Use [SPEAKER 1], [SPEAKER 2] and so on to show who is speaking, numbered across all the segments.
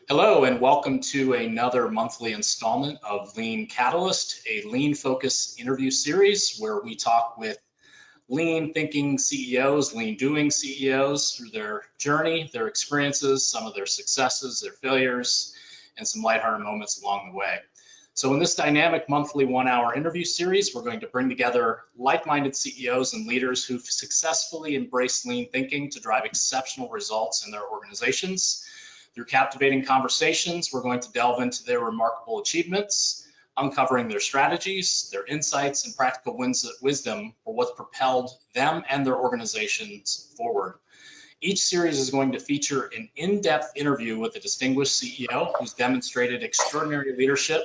[SPEAKER 1] Hello and welcome to another monthly installment of Lean Catalyst, a lean focused interview series where we talk with lean thinking CEOs, lean doing CEOs through their journey, their experiences, some of their successes, their failures, and some lighthearted moments along the way. So in this dynamic monthly 1-hour interview series, we're going to bring together like-minded CEOs and leaders who've successfully embraced lean thinking to drive exceptional results in their organizations. Through captivating conversations, we're going to delve into their remarkable achievements, uncovering their strategies, their insights, and practical wisdom for what's propelled them and their organizations forward. Each series is going to feature an in-depth interview with a distinguished CEO who's demonstrated extraordinary leadership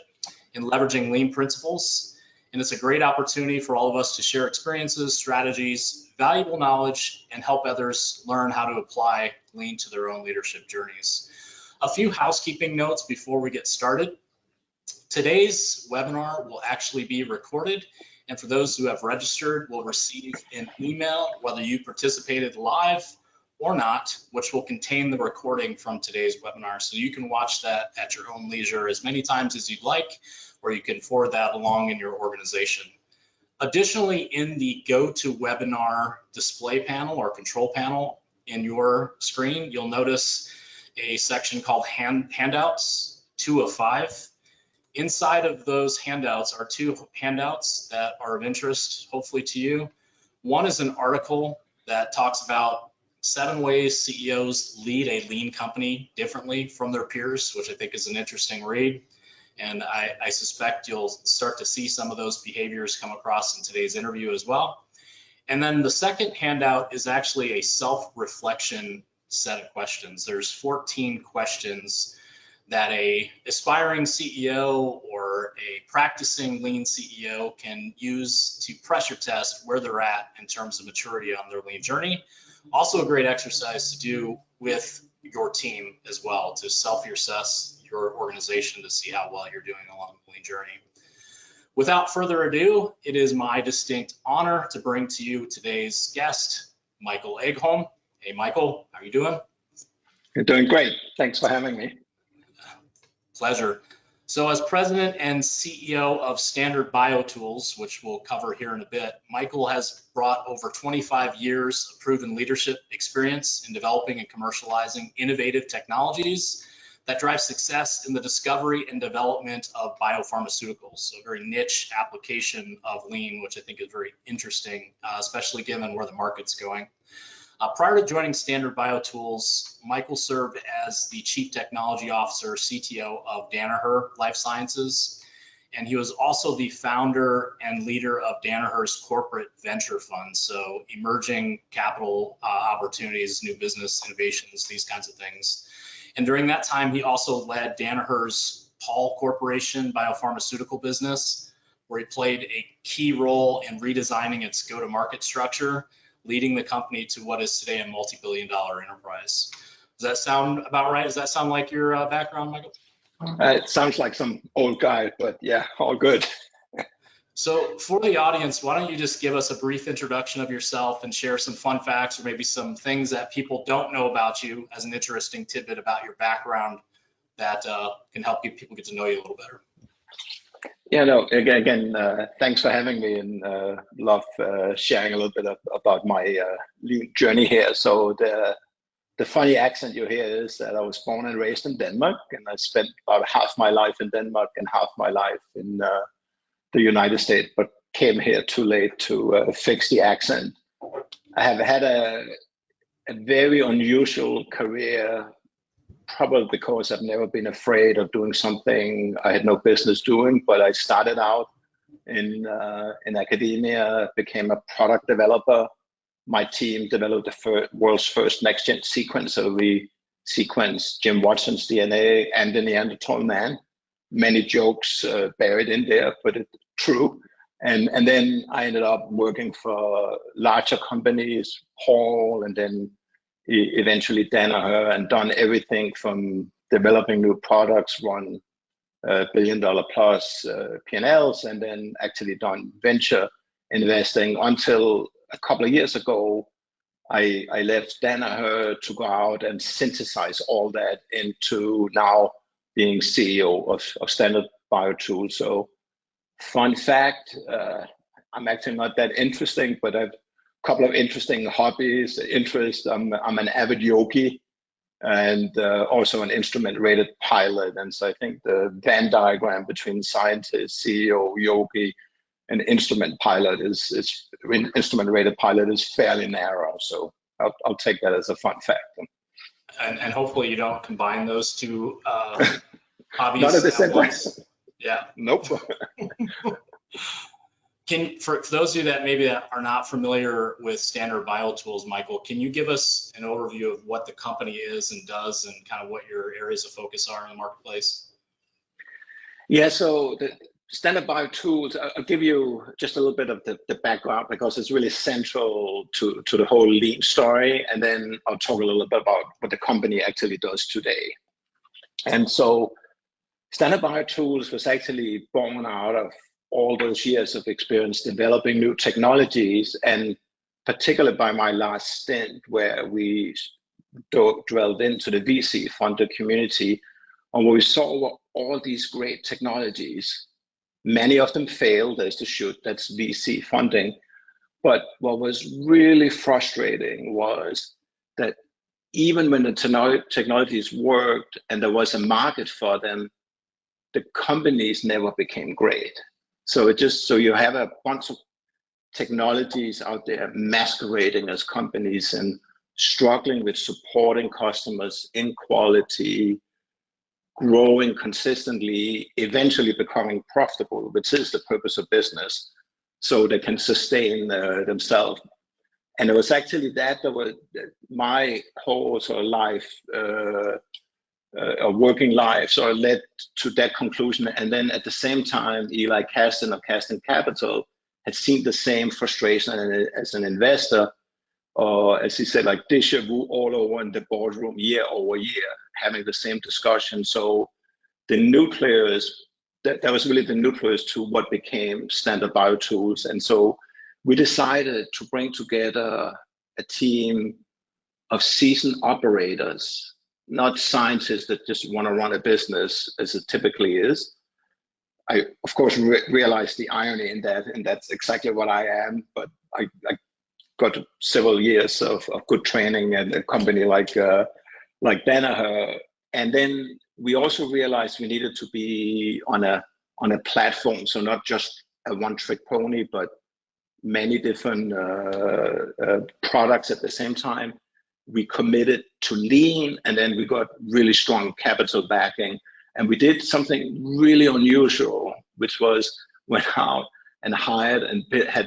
[SPEAKER 1] in leveraging lean principles. And it's a great opportunity for all of us to share experiences, strategies, valuable knowledge, and help others learn how to apply lean to their own leadership journeys. A few housekeeping notes before we get started. Today's webinar will actually be recorded, and for those who have registered, will receive an email whether you participated live or not, which will contain the recording from today's webinar. So you can watch that at your own leisure as many times as you'd like, or you can forward that along in your organization. Additionally, in the GoToWebinar display panel or control panel in your screen, you'll notice a section called handouts, 2 of 5. Inside of those handouts are 2 handouts that are of interest, hopefully to you. One is an article that talks about 7 ways CEOs lead a lean company differently from their peers, which I think is an interesting read. And I suspect you'll start to see some of those behaviors come across in today's interview as well. And then the second handout is actually a self-reflection set of questions. There's 14 questions that a aspiring CEO or a practicing lean CEO can use to pressure test where they're at in terms of maturity on their lean journey. Also a great exercise to do with your team as well, to self-assess your organization to see how well you're doing along the lean journey. Without further ado, it is my distinct honor to bring to you today's guest, Michael Egholm. Hey, Michael, how are you doing?
[SPEAKER 2] You're doing great. Thanks for having me.
[SPEAKER 1] Pleasure. So as president and CEO of Standard BioTools, which we'll cover here in a bit, Michael has brought over 25 years of proven leadership experience in developing and commercializing innovative technologies that drive success in the discovery and development of biopharmaceuticals. So a very niche application of lean, which I think is very interesting, especially given where the market's going. Prior to joining Standard BioTools, Michael served as the Chief Technology Officer, CTO of Danaher Life Sciences, and he was also the founder and leader of Danaher's corporate venture fund, so emerging capital opportunities, new business innovations, these kinds of things. And during that time, he also led Danaher's Pall Corporation biopharmaceutical business, where he played a key role in redesigning its go-to-market structure, leading the company to what is today a multi-billion-dollar enterprise. Does that sound about right? Does that sound like your background, Michael?
[SPEAKER 2] It sounds like some old guy, but yeah, all good.
[SPEAKER 1] So for the audience, why don't you just give us a brief introduction of yourself and share some fun facts or maybe some things that people don't know about you as an interesting tidbit about your background that can help people get to know you a little better.
[SPEAKER 2] Yeah, no, again, thanks for having me, and love sharing a little bit about my lean journey here. So the funny accent you hear is that I was born and raised in Denmark, and I spent about half my life in Denmark and half my life in the United States, but came here too late to fix the accent. I have had a very unusual career, probably because I've never been afraid of doing something I had no business doing, but I started out in academia, became a product developer. My team developed the world's first next-gen sequencer. We sequenced Jim Watson's DNA and the Neanderthal man. Many jokes buried in there, but it's true. And then I ended up working for larger companies, Hall, and then eventually Danaher, and done everything from developing new products, run billion-dollar plus P&Ls, and then actually done venture investing until a couple of years ago, I left Danaher to go out and synthesize all that into now being CEO of Standard BioTools. So fun fact, I'm actually not that interesting, but I've a couple of interesting hobbies, interests. I'm an avid yogi and also an instrument-rated pilot. And so I think the Venn diagram between scientist, CEO, yogi, and instrument-rated pilot is fairly narrow. So I'll take that as a fun fact.
[SPEAKER 1] And hopefully you don't combine those two hobbies
[SPEAKER 2] Not at the same time.
[SPEAKER 1] Yeah.
[SPEAKER 2] Nope.
[SPEAKER 1] For those of you that maybe are not familiar with Standard BioTools, Michael, can you give us an overview of what the company is and does and kind of what your areas of focus are in the marketplace?
[SPEAKER 2] Yeah, so the Standard BioTools, I'll give you just a little bit of the background because it's really central to the whole lean story. And then I'll talk a little bit about what the company actually does today. And so Standard BioTools was actually born out of all those years of experience developing new technologies, and particularly by my last stint where we drilled into the VC funded community, and where we saw all these great technologies. Many of them failed, as they should, that's VC funding. But what was really frustrating was that even when the technologies worked and there was a market for them, the companies never became great. So you have a bunch of technologies out there masquerading as companies and struggling with supporting customers in quality, growing consistently, eventually becoming profitable, which is the purpose of business, so they can sustain themselves. And it was actually that was my whole sort of life, working life, sort of led to that conclusion. And then at the same time, Eli Kasten of Kasten Capital had seen the same frustration as an investor, or as he said, like déjà vu all over in the boardroom year over year, having the same discussion. So the nucleus, that was really the nucleus to what became Standard BioTools. And so we decided to bring together a team of seasoned operators, not scientists that just want to run a business as it typically is. I, of course, realized the irony in that, and that's exactly what I am. But I got several years of good training at a company like Danaher, and then we also realized we needed to be on a platform, so not just a one-trick pony, but many different products at the same time. We committed to lean, and then we got really strong capital backing. And we did something really unusual, which was went out and hired and had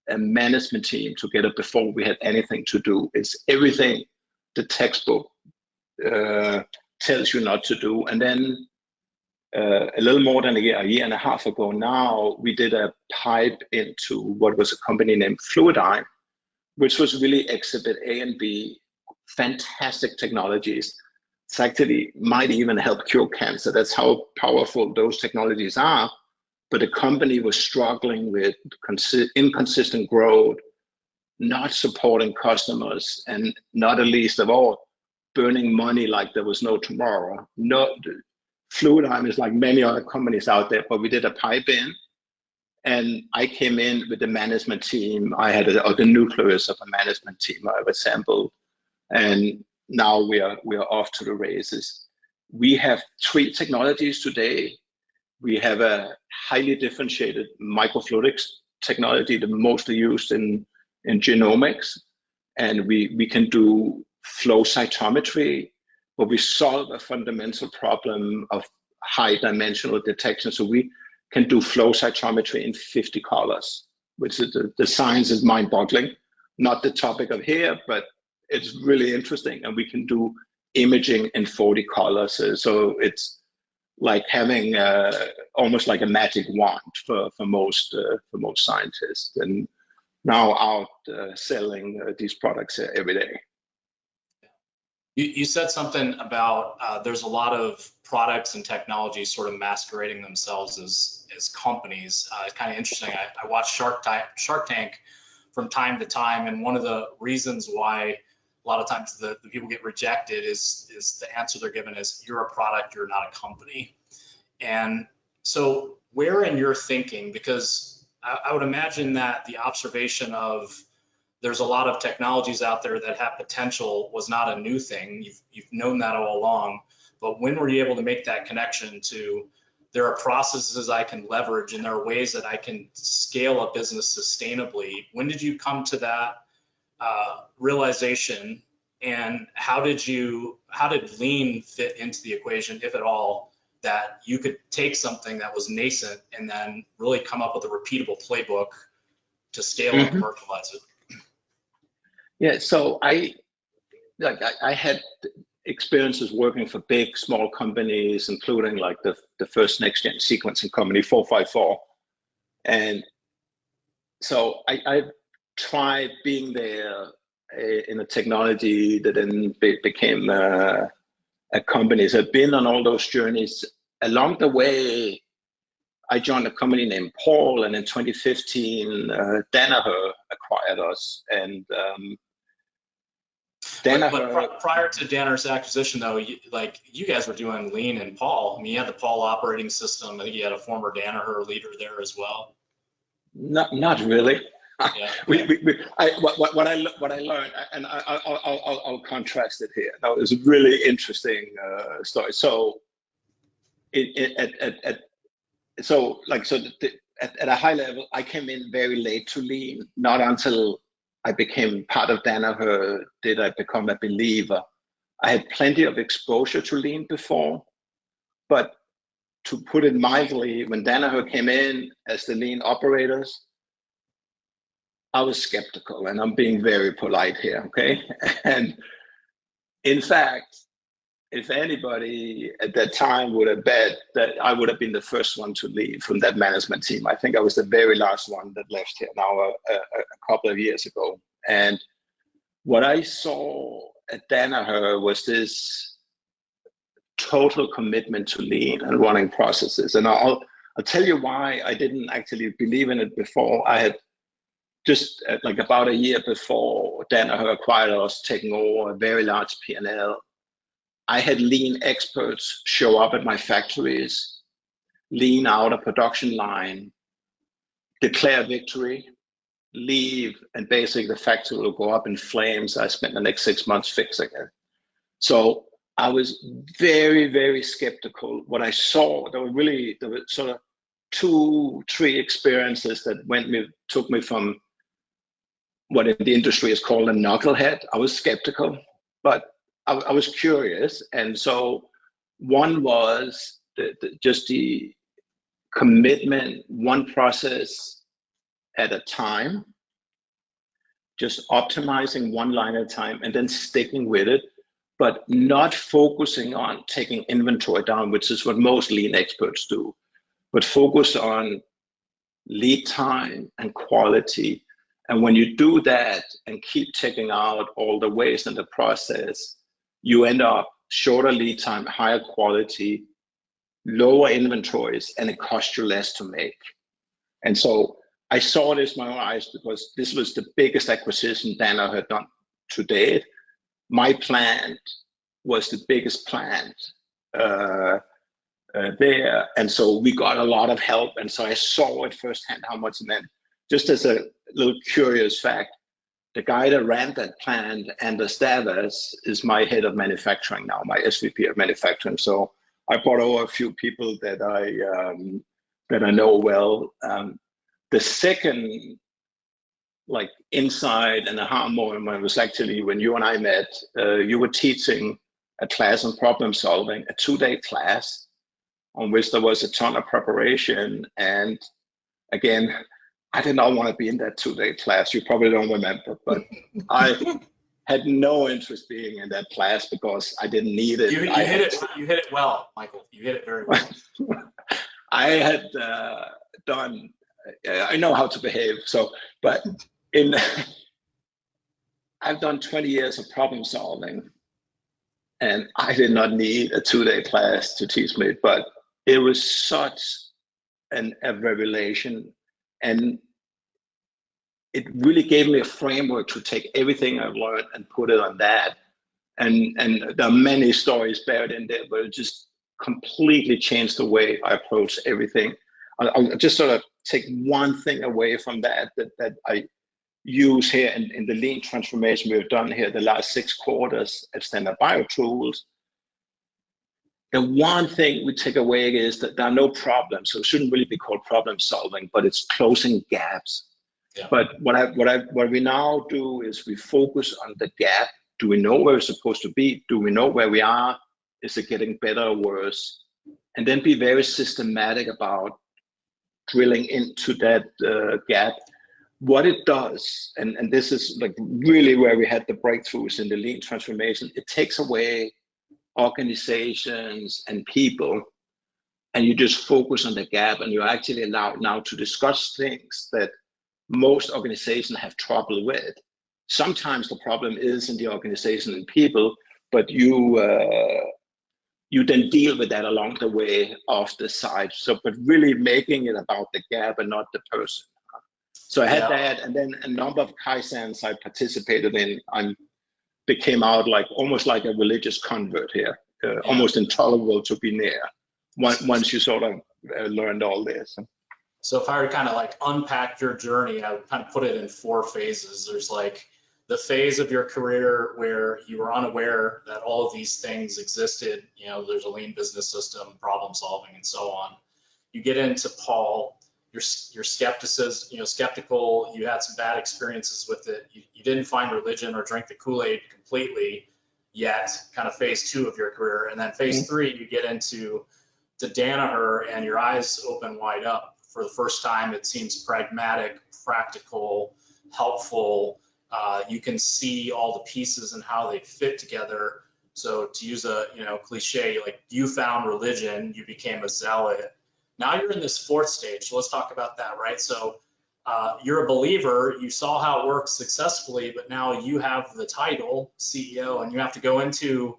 [SPEAKER 2] a management team together before we had anything to do. It's everything the textbook tells you not to do. And then a little more than a year and a half ago now, we did a pipe into what was a company named Fluidigm, which was really exhibit A and B, fantastic technologies. It's actually might even help cure cancer. That's how powerful those technologies are. But the company was struggling with inconsistent growth, not supporting customers, and not at least of all, burning money like there was no tomorrow. Fluidigm is like many other companies out there, but we did a pipe in, and I came in with the management team. I had the nucleus of a management team I've assembled, and now we are off to the races. We have 3 technologies today. We have a highly differentiated microfluidics technology, the mostly used in genomics, and we can do flow cytometry, but we solve a fundamental problem of high dimensional detection. So we can do flow cytometry in 50 colors, which is the science is mind-boggling. Not the topic of here, but it's really interesting. And we can do imaging in 40 colors. So it's like having almost like a magic wand for most scientists. And now out selling these products every day.
[SPEAKER 1] You said something about there's a lot of products and technologies sort of masquerading themselves as companies. It's kind of interesting. I watched Shark Tank from time to time. And one of the reasons why a lot of times the people get rejected is the answer they're given is, you're a product, you're not a company. And so where in your thinking, because I would imagine that the observation of there's a lot of technologies out there that have potential was not a new thing. You've known that all along, but when were you able to make that connection to, there are processes I can leverage and there are ways that I can scale a business sustainably? When did you come to that realization, and how did lean fit into the equation, if at all, that you could take something that was nascent and then really come up with a repeatable playbook to scale and commercialize it?
[SPEAKER 2] Yeah, so I had experiences working for big, small companies, including like the first next-gen sequencing company, 454. And so I tried being there in a technology that then became a company. So I've been on all those journeys. Along the way, I joined a company named Paul, and in 2015, Danaher acquired us. And Danaher.
[SPEAKER 1] But prior to Danaher's acquisition, though, you guys were doing lean and Paul. I mean, you had the Paul operating system. I think you had a former Danaher leader there as well.
[SPEAKER 2] Not really.
[SPEAKER 1] Yeah.
[SPEAKER 2] What I learned, and I'll contrast it here. Now, it's a really interesting story. So, at a high level, I came in very late to lean. Not until I became part of Danaher did I become a believer. I had plenty of exposure to lean before, but to put it mildly, when Danaher came in as the lean operators, I was skeptical, and I'm being very polite here, okay? And in fact, if anybody at that time would have bet that I would have been the first one to leave from that management team, I think I was the very last one that left here now a couple of years ago. And what I saw at Danaher was this total commitment to lean and running processes. And I'll tell you why I didn't actually believe in it before. I had just like about a year before Danaher acquired us, taking over a very large P&L, I had lean experts show up at my factories, lean out a production line, declare victory, leave, and basically the factory will go up in flames. I spent the next 6 months fixing it. So I was very, very skeptical. What I saw, there were sort of 2-3 experiences that took me from what in the industry is called a knucklehead. I was skeptical, but I was curious. And so one was just the commitment, one process at a time, just optimizing one line at a time and then sticking with it, but not focusing on taking inventory down, which is what most lean experts do, but focus on lead time and quality. And when you do that and keep taking out all the waste in the process, you end up shorter lead time, higher quality, lower inventories, and it costs you less to make. And so I saw this with my own eyes because this was the biggest acquisition Danaher had done to date. My plant was the biggest plant there. And so we got a lot of help. And so I saw it firsthand how much it meant. Just as a little curious fact, the guy that ran that plant, Anders Davas, is my head of manufacturing now, my SVP of manufacturing. So I brought over a few people that I know well. The second insight and aha moment was actually when you and I met. You were teaching a class on problem solving, a 2-day class on which there was a ton of preparation. And again, I did not want to be in that 2-day class. You probably don't remember, but I had no interest being in that class because I didn't need it.
[SPEAKER 1] You hit it well, Michael. You hit it very well.
[SPEAKER 2] I had done. I know how to behave. So, but I've done 20 years of problem solving, and I did not need a 2-day class to teach me. But it was such a revelation. And it really gave me a framework to take everything I've learned and put it on that. And there are many stories buried in there, but it just completely changed the way I approach everything. I'll just sort of take one thing away from that I use here in the lean transformation we've done here the last 6 quarters at Standard BioTools. The one thing we take away is that there are no problems, so it shouldn't really be called problem solving, but it's closing gaps. Yeah. But what we now do is we focus on the gap. Do we know where we're supposed to be? Do we know where we are? Is it getting better or worse? And then be very systematic about drilling into that gap. What it does, and this is like really where we had the breakthroughs in the lean transformation, it takes away organizations and people, and you just focus on the gap, and you're actually allowed now to discuss things that most organizations have trouble with. Sometimes the problem is in the organization and people, but you then deal with that along the way off the side. So, but really making it about the gap and not the person. So I had that, and then a number of Kaizens I participated in. I became out like almost like a religious convert here, almost intolerable to be near. Once you sort of learned all this.
[SPEAKER 1] So if I were to kind of like unpack your journey, I would kind of put it in 4 phases. There's like the phase of your career where you were unaware that all of these things existed. You know, there's a lean business system, problem solving, and so on. You get into Paul. You're skeptical. You had some bad experiences with it. You didn't find religion or drink the Kool-Aid completely yet. Kind of phase 2 of your career, and then phase 3, you get into Danaher, and your eyes open wide up. For the first time, it seems pragmatic, practical, helpful. You can see all the pieces and how they fit together. So to use a cliche, like you found religion, you became a zealot. Now you're in this 4th stage. So let's talk about that, right? So you're a believer. You saw how it works successfully, but now you have the title CEO, and you have to go into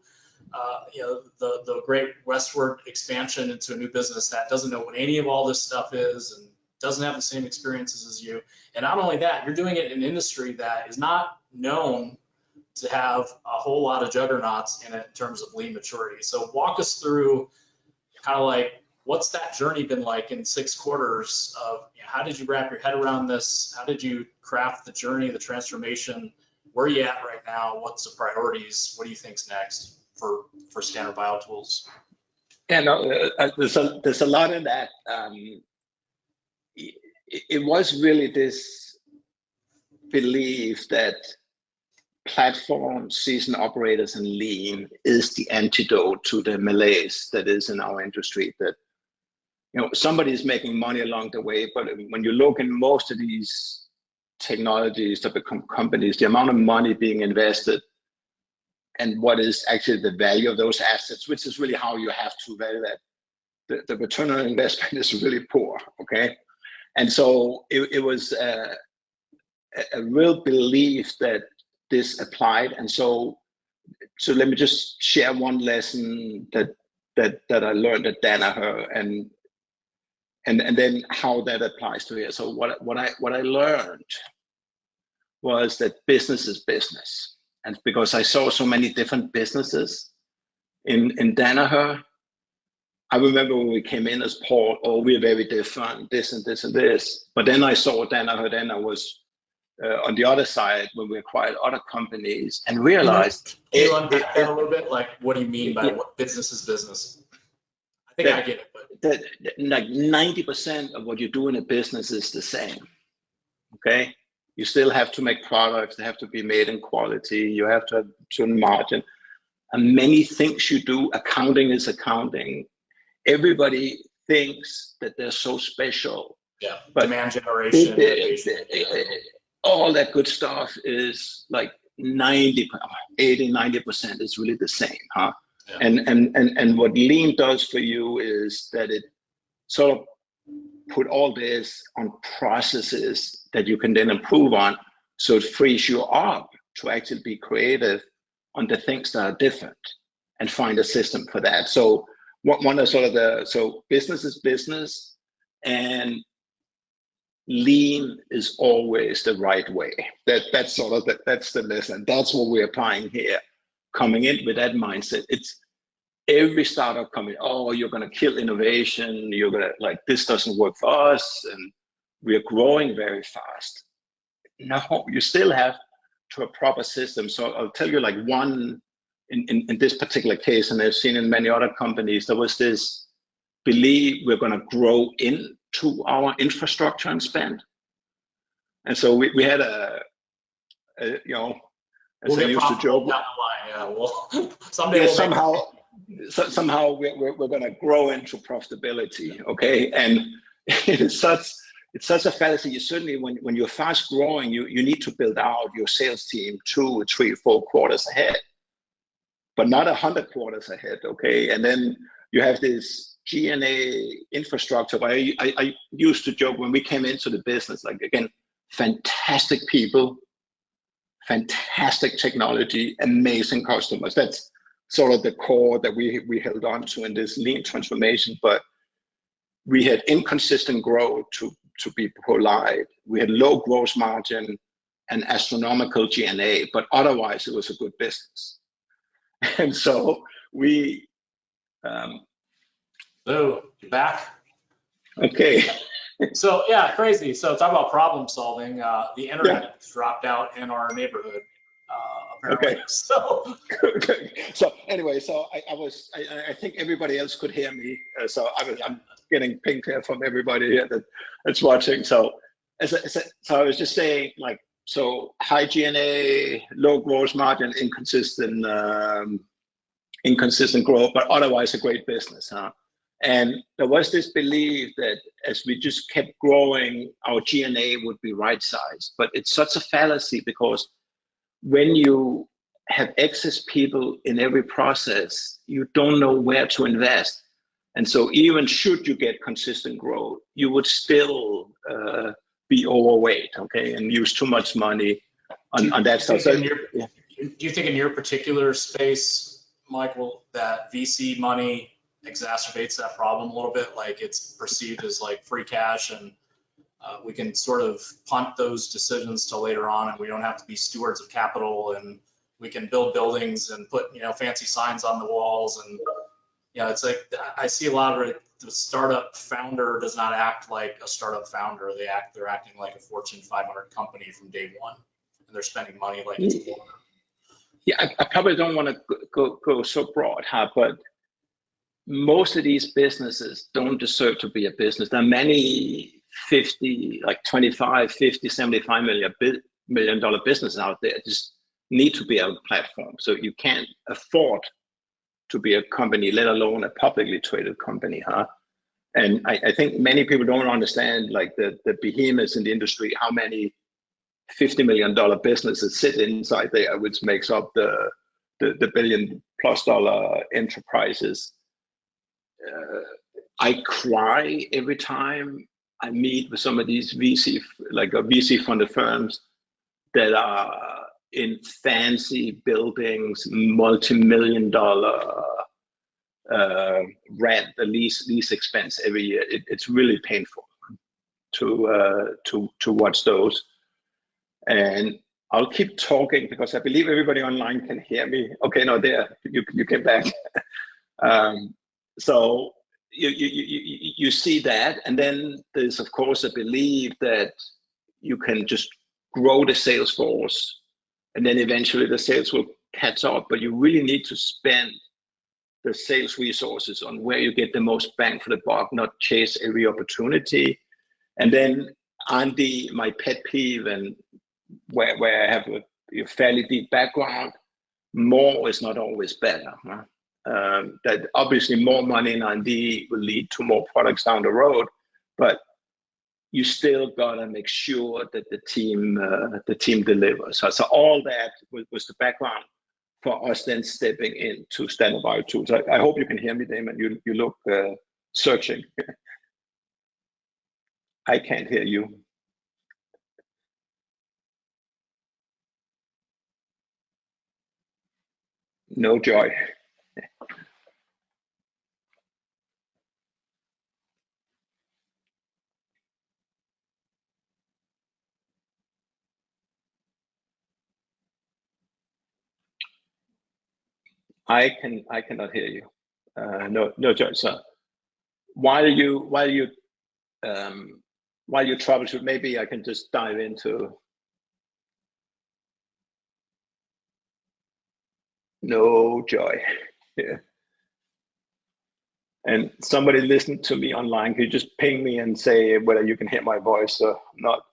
[SPEAKER 1] the great westward expansion into a new business that doesn't know what any of all this stuff is and doesn't have the same experiences as you. And not only that, you're doing it in an industry that is not known to have a whole lot of juggernauts in it in terms of lean maturity. So walk us through kind of like, what's that journey been like in 6 quarters of how did you wrap your head around this? How did you craft the journey, the transformation? Where are you at right now? What's the priorities? What do you think's next for Standard BioTools?
[SPEAKER 2] Yeah, no, there's a lot in that. It was really this belief that platform seasoned operators and lean is the antidote to the malaise that is in our industry. That somebody is making money along the way, but when you look in most of these technologies that become companies, the amount of money being invested and what is actually the value of those assets, which is really how you have to value that, the return on investment is really poor. Okay, and so it was a real belief that this applied, and so let me just share one lesson that I learned at Danaher, and then how that applies to here. So what I learned was that business is business, and because I saw so many different businesses in Danaher, I remember when we came in as Paul, we're very different, this and this and this. But then I saw Danaher, then I was on the other side when we acquired other companies and realized.
[SPEAKER 1] Can you unpack that a little bit? Like, what do you mean by what business is business? I think I get it, but
[SPEAKER 2] like 90% of what you do in a business is the same. Okay, you still have to make products; they have to be made in quality. You have to have certain margin, and many things you do. Accounting is accounting. Everybody thinks that they're so special.
[SPEAKER 1] Yeah, but demand generation,
[SPEAKER 2] all that good stuff is like 80, 90% is really the same, huh? Yeah. And what lean does for you is that it sort of put all this on processes that you can then improve on, so it frees you up to actually be creative on the things that are different and find a system for that. So one of sort of so business is business, and lean is always the right way. That's sort of that's the lesson. That's what we're applying here. Coming in with that mindset, it's every startup coming, oh, you're gonna kill innovation, you're gonna like this doesn't work for us, and we're growing very fast. No, you still have to a proper system. So I'll tell you like one in this particular case, and I've seen in many other companies, there was this belief we're going to grow into our infrastructure and spend. And so we had a you know, as I used to joke,
[SPEAKER 1] down the line. Yeah, well, someday
[SPEAKER 2] somehow we're going to grow into profitability. Okay, and it's such a fallacy. You certainly, when you're fast growing, you need to build out your sales team 2, 3, 4 quarters ahead, but not 100 quarters ahead. Okay, and then you have this G&A infrastructure. I used to joke when we came into the business, like again, fantastic people, fantastic technology, amazing customers. That's sort of the core that we held on to in this lean transformation. But we had inconsistent growth, to be polite. We had low gross margin and astronomical G&A, but otherwise it was a good business. And so we
[SPEAKER 1] so you're back.
[SPEAKER 2] Okay.
[SPEAKER 1] So yeah, crazy. So talk about problem solving. The internet dropped out in our neighborhood, apparently.
[SPEAKER 2] Okay.
[SPEAKER 1] So
[SPEAKER 2] so anyway, so I think everybody else could hear me. So I'm getting pinged here from everybody here that's watching. So so I was just saying, like, so high G&A, low gross margin, inconsistent growth, but otherwise a great business, huh? And there was this belief that as we just kept growing, our G&A would be right sized. But it's such a fallacy, because when you have excess people in every process, you don't know where to invest. And so even should you get consistent growth, you would still be overweight, okay, and use too much money on that stuff. So,
[SPEAKER 1] do you think in your particular space, Michael, that VC money exacerbates that problem a little bit? Like it's perceived as like free cash, and we can sort of punt those decisions till later on, and we don't have to be stewards of capital, and we can build buildings and put, fancy signs on the walls. And it's like I see a lot of it. The startup founder does not act like a startup founder. They're acting like a Fortune 500 company from day one, and they're spending money like it's water.
[SPEAKER 2] Yeah, I probably don't want to go so broad, huh? But most of these businesses don't deserve to be a business. There are many 25, 50, 75 million dollar businesses out there just need to be a platform. So you can't afford to be a company, let alone a publicly traded company, huh? And I think many people don't understand, like the behemoths in the industry, how many $50 million businesses sit inside there, which makes up the $1 billion+ enterprises. I cry every time I meet with some of these VC funded firms that are in fancy buildings, multi-million dollar rent, the lease expense every year. It's really painful to watch those. And I'll keep talking because I believe everybody online can hear me. Okay, no, there you came back. So you see that, and then there's of course a belief that you can just grow the sales force, and then eventually the sales will catch up. But you really need to spend the sales resources on where you get the most bang for the buck, not chase every opportunity. And then Andy, my pet peeve, and where I have a fairly deep background, more is not always better. Huh? That obviously more money in R&D will lead to more products down the road, but you still gotta make sure that the team delivers. So all that was the background for us then stepping into Standard BioTools. I hope you can hear me, Damon. You look searching. I can't hear you. No joy. I cannot hear you. No, George. So while you troubleshoot, maybe I can just dive into. No joy. Yeah. And somebody listened to me online. Could you just ping me and say whether you can hear my voice or not?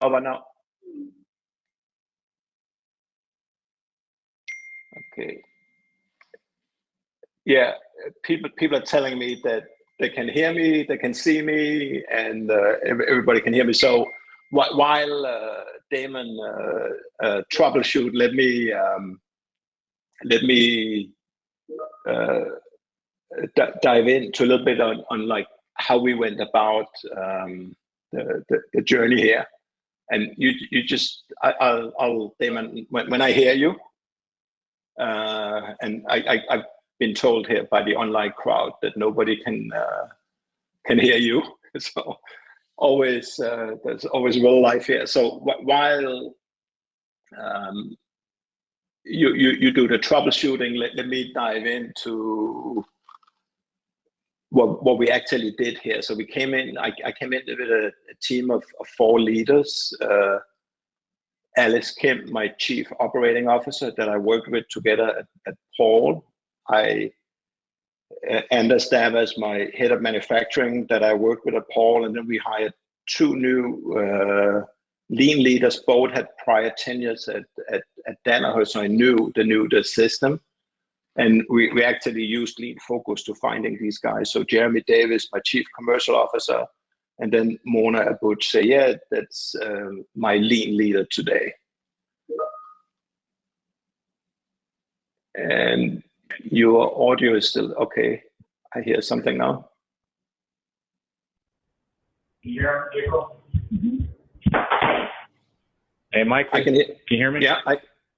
[SPEAKER 2] How about now? Okay. Yeah, people are telling me that they can hear me, they can see me, and everybody can hear me. So while Damon troubleshoot, let me dive into a little bit on like how we went about the journey here. And you just I'll Damon, when I hear you, and I've been told here by the online crowd that nobody can hear you. So always there's always real life here. So while you do the troubleshooting, let me dive into what we actually did here. So we came in. I came in with a team of 4 leaders. Alice Kim, my chief operating officer that I worked with together at Paul. Anders Davas, my head of manufacturing that I worked with at Paul, and then we hired 2 new lean leaders. Both had prior tenures at Danaher, so I knew the system. And we actually used Lean Focus to finding these guys. So Jeremy Davis, my chief commercial officer, and then Mona Abuj say, yeah, that's my lean leader today. And your audio is still okay. I hear something now.
[SPEAKER 3] Can you hear me, April? Hey, Mike,
[SPEAKER 2] can you
[SPEAKER 3] hear me?
[SPEAKER 2] Yeah,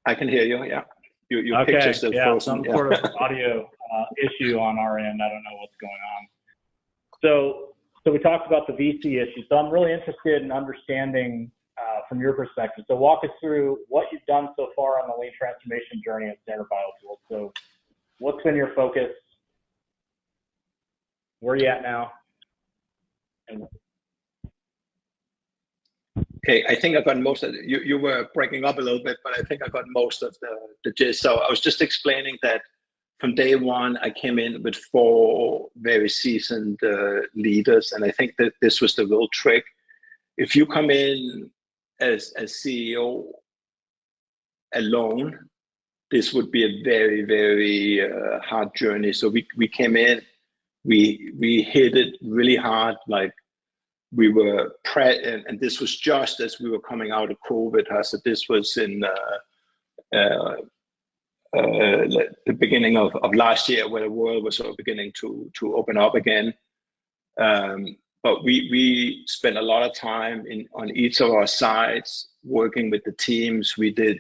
[SPEAKER 2] I can hear you, yeah. Your
[SPEAKER 3] okay,
[SPEAKER 2] picture's still
[SPEAKER 3] yeah,
[SPEAKER 2] frozen.
[SPEAKER 3] some sort of audio issue on our end. I don't know what's going on. So we talked about the VC issue. So I'm really interested in understanding from your perspective. So walk us through what you've done so far on the lean transformation journey at Standard BioTools. So what's been your focus? Where are you at now? And
[SPEAKER 2] okay, I think I got most of it. You were breaking up a little bit, but I think I got most of the gist. So I was just explaining that from day one, I came in with 4 very seasoned leaders, and I think that this was the real trick. If you come in as CEO alone, this would be a very, very hard journey. So we came in, we hit it really hard, like we were and this was just as we were coming out of COVID. So this was in the beginning of last year, where the world was sort of beginning to open up again. But we spent a lot of time on each of our sites working with the teams. We did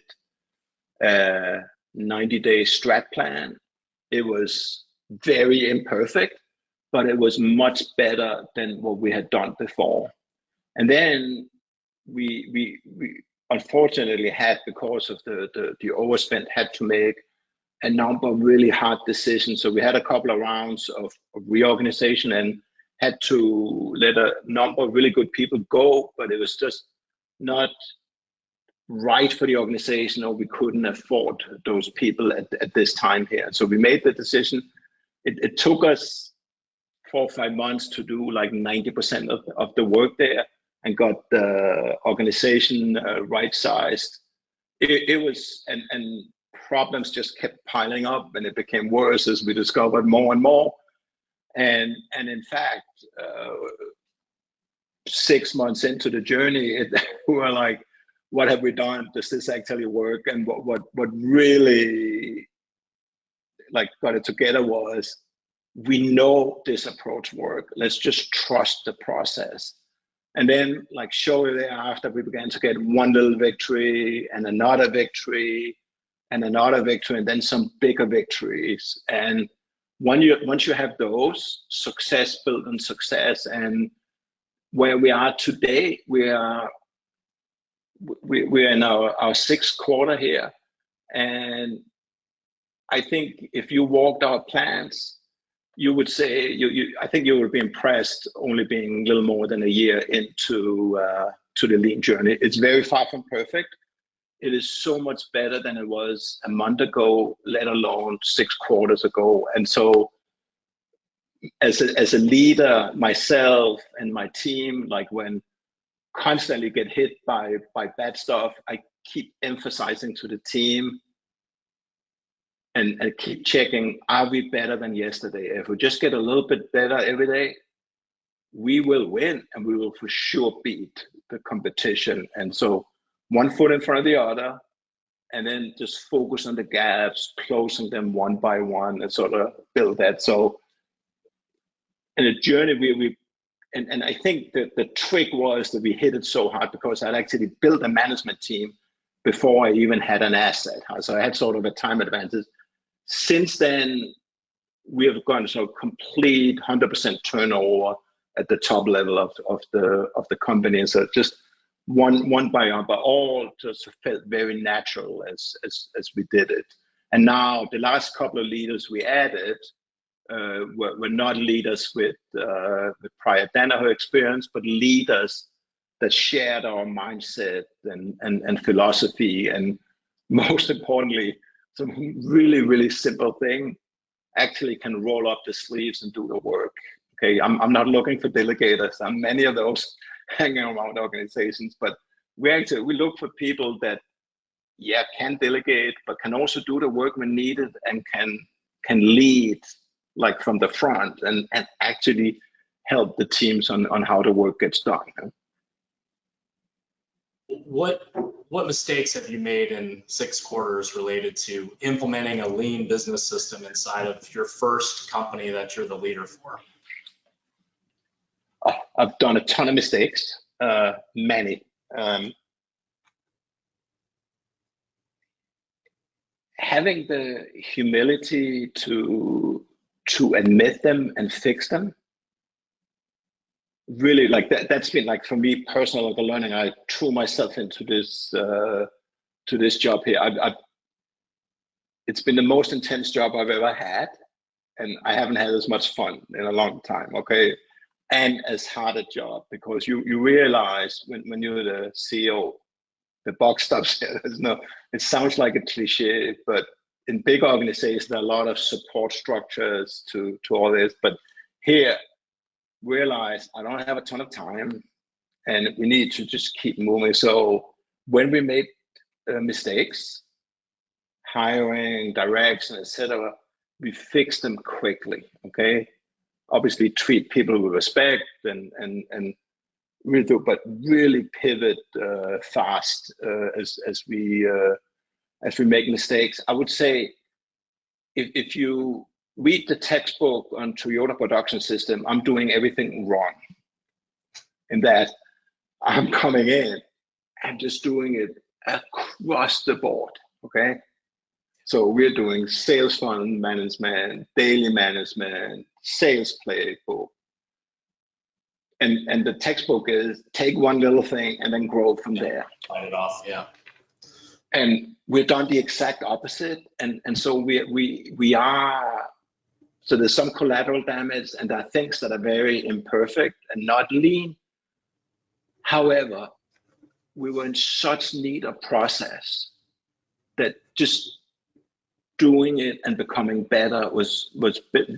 [SPEAKER 2] a 90-day strat plan. It was very imperfect, but it was much better than what we had done before. And then we unfortunately had, because of the overspend, had to make a number of really hard decisions. So we had a couple of rounds of reorganization and had to let a number of really good people go, but it was just not right for the organization, or we couldn't afford those people at this time here. So we made the decision. It took us 4 or 5 months to do like 90% of the work there, and got the organization right-sized. It was, and problems just kept piling up, and it became worse as we discovered more and more. And in fact, 6 months into the journey, we were like, what have we done? Does this actually work? And what really like got it together was, we know this approach works. Let's just trust the process. And then like shortly thereafter, we began to get one little victory and another victory and another victory, and then some bigger victories. And once you have those, success built on success. And where we are today, we're in our sixth quarter here. And I think if you walked our plants, you would say, I think you would be impressed only being a little more than a year into to the lean journey. It's very far from perfect. It is so much better than it was a month ago, let alone 6 quarters ago. And so as a leader, myself and my team, like when constantly get hit by bad stuff, I keep emphasizing to the team and keep checking, are we better than yesterday? If we just get a little bit better every day, we will win and we will for sure beat the competition. And so one foot in front of the other, and then just focus on the gaps, closing them one by one, and sort of build that. So in a journey, and I think that the trick was that we hit it so hard because I'd actually built a management team before I even had an asset. So I had sort of a time advantage. Since then, we have gone to complete 100% turnover at the top level of the company. And so just one by one, but all just felt very natural as we did it. And now the last couple of leaders we added were not leaders with prior Danaher experience, but leaders that shared our mindset and philosophy, and most importantly, some really, really simple thing, actually can roll up the sleeves and do the work. Okay, I'm not looking for delegators. I'm many of those hanging around organizations, but we look for people that, yeah, can delegate, but can also do the work when needed and can lead like from the front and actually help the teams on how the work gets done.
[SPEAKER 1] What mistakes have you made in 6 quarters related to implementing a lean business system inside of your first company that you're the leader for?
[SPEAKER 2] I've done a ton of mistakes, many. Having the humility to admit them and fix them, really, like that's been like for me personal, like the learning. I threw myself into this job here. It's been the most intense job I've ever had, and I haven't had as much fun in a long time. Okay, and as hard a job, because you realize when you're the CEO, the buck stops there. It sounds like a cliche, but in big organizations there are a lot of support structures to all this. But here, realize I don't have a ton of time and we need to just keep moving. So when we made mistakes, hiring, direction, etc., we fix them quickly. Okay, obviously treat people with respect and really do, but really pivot fast as we make mistakes. I would say if you read the textbook on Toyota production system, I'm doing everything wrong. In that I'm coming in and just doing it across the board. Okay, so we're doing sales funnel management, daily management, sales playbook, and the textbook is take one little thing and then grow from there.
[SPEAKER 1] Fight it off, yeah.
[SPEAKER 2] And we've done the exact opposite, and so we are. So there's some collateral damage, and there are things that are very imperfect and not lean. However, we were in such need of process that just doing it and becoming better was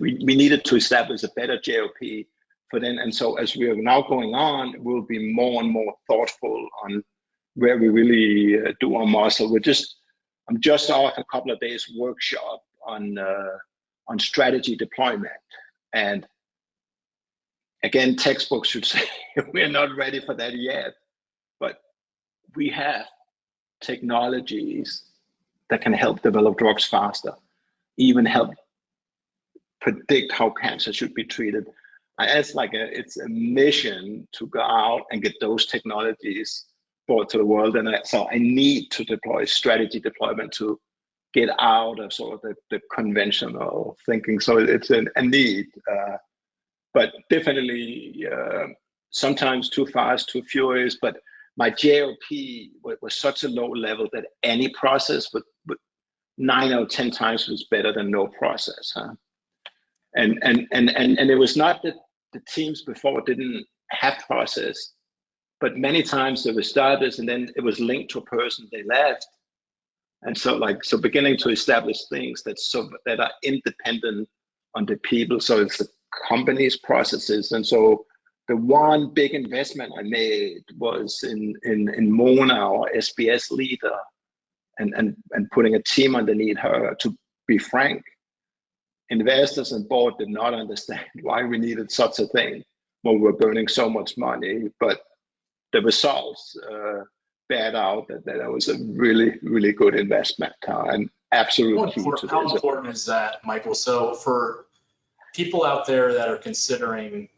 [SPEAKER 2] we needed to establish a better JOP for then. And so as we are now going on, we'll be more and more thoughtful on where we really do our muscle. I'm just off a couple of days workshop on strategy deployment, and again, textbooks should say we're not ready for that yet, but we have technologies that can help develop drugs faster, even help predict how cancer should be treated. it's like it's a mission to go out and get those technologies brought to the world. And so I need to deploy strategy deployment to get out of sort of the conventional thinking. So it's a need, but definitely sometimes too fast, too furious. But my JOP was such a low level that any process would 9 out of 10 times was better than no process. And it was not that the teams before didn't have process, but many times there were starters and then it was linked to a person they left. And so beginning to establish things that are independent on the people. So it's the company's processes. And so the one big investment I made was in Mona, our SBS leader, and putting a team underneath her. To be frank, investors and board did not understand why we needed such a thing when we were burning so much money, but the results bear out that was a really, really good investment. I'm absolutely key to this.
[SPEAKER 1] How important is that, Michael? So for people out there that are considering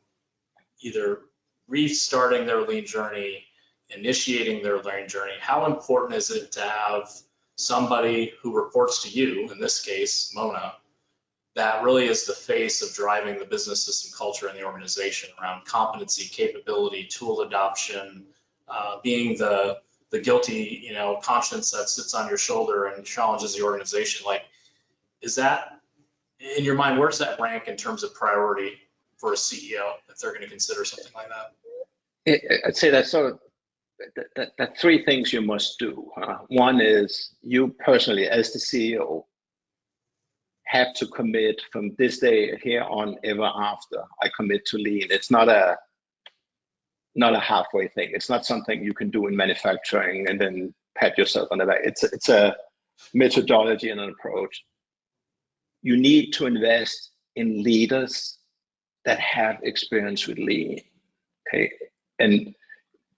[SPEAKER 1] either restarting their lean journey, initiating their lean journey, how important is it to have somebody who reports to you, in this case, Mona, that really is the face of driving the business system culture in the organization around competency, capability, tool adoption, being the guilty, conscience that sits on your shoulder and challenges the organization? Like, is that, in your mind, where's that rank in terms of priority for a CEO if they're going to consider something like that?
[SPEAKER 2] I'd say that's sort of the three things you must do. One is you personally, as the CEO, have to commit from this day here on ever after. I commit to lean. It's not a halfway thing. It's not something you can do in manufacturing and then pat yourself on the back. It's a methodology and an approach. You need to invest in leaders that have experience with lean. Okay, and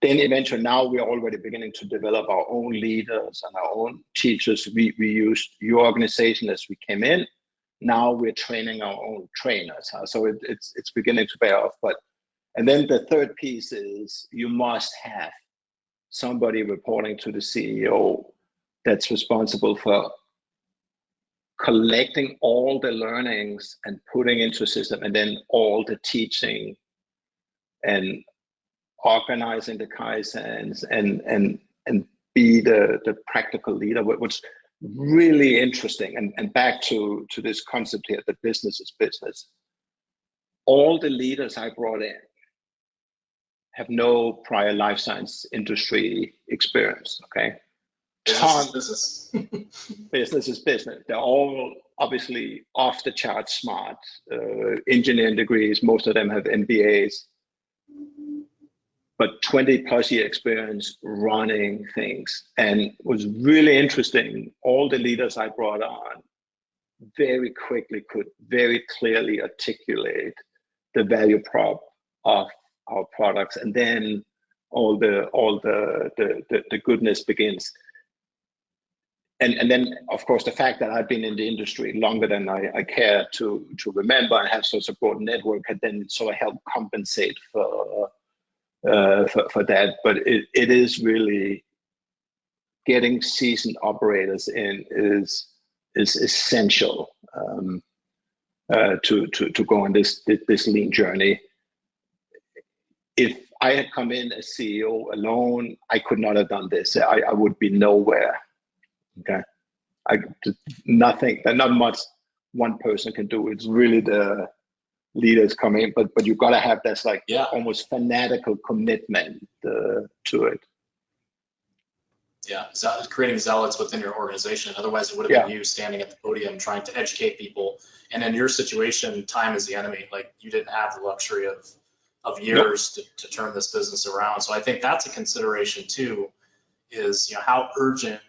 [SPEAKER 2] then eventually, now we're already beginning to develop our own leaders and our own teachers. We used your organization as we came in. Now we're training our own trainers. So it's beginning to pay off. And then the third piece is you must have somebody reporting to the CEO that's responsible for collecting all the learnings and putting into a system, and then all the teaching and organizing the Kaizens and be the practical leader. What's really interesting, and back to this concept here, that business is business. All the leaders I brought in have no prior life science industry experience, okay?
[SPEAKER 1] Business.
[SPEAKER 2] Business is business. They're all obviously off the chart smart, engineering degrees, most of them have MBAs, but 20+ year experience running things. And it was really interesting, all the leaders I brought on very quickly could very clearly articulate the value prop of our products, and then all the goodness begins. And then, of course, the fact that I've been in the industry longer than I care to remember and have such a broad network had then sort of helped compensate for that. But it is really getting seasoned operators in is essential to go on this lean journey. If I had come in as CEO alone, I could not have done this. I would be nowhere. Okay, not much one person can do. It's really the leaders come in, but you got to have this almost fanatical commitment to it.
[SPEAKER 1] Yeah, creating zealots within your organization. Otherwise, it would have been you standing at the podium trying to educate people. And in your situation, time is the enemy. Like, you didn't have the luxury of years to turn this business around. So I think that's a consideration too. Is how urgent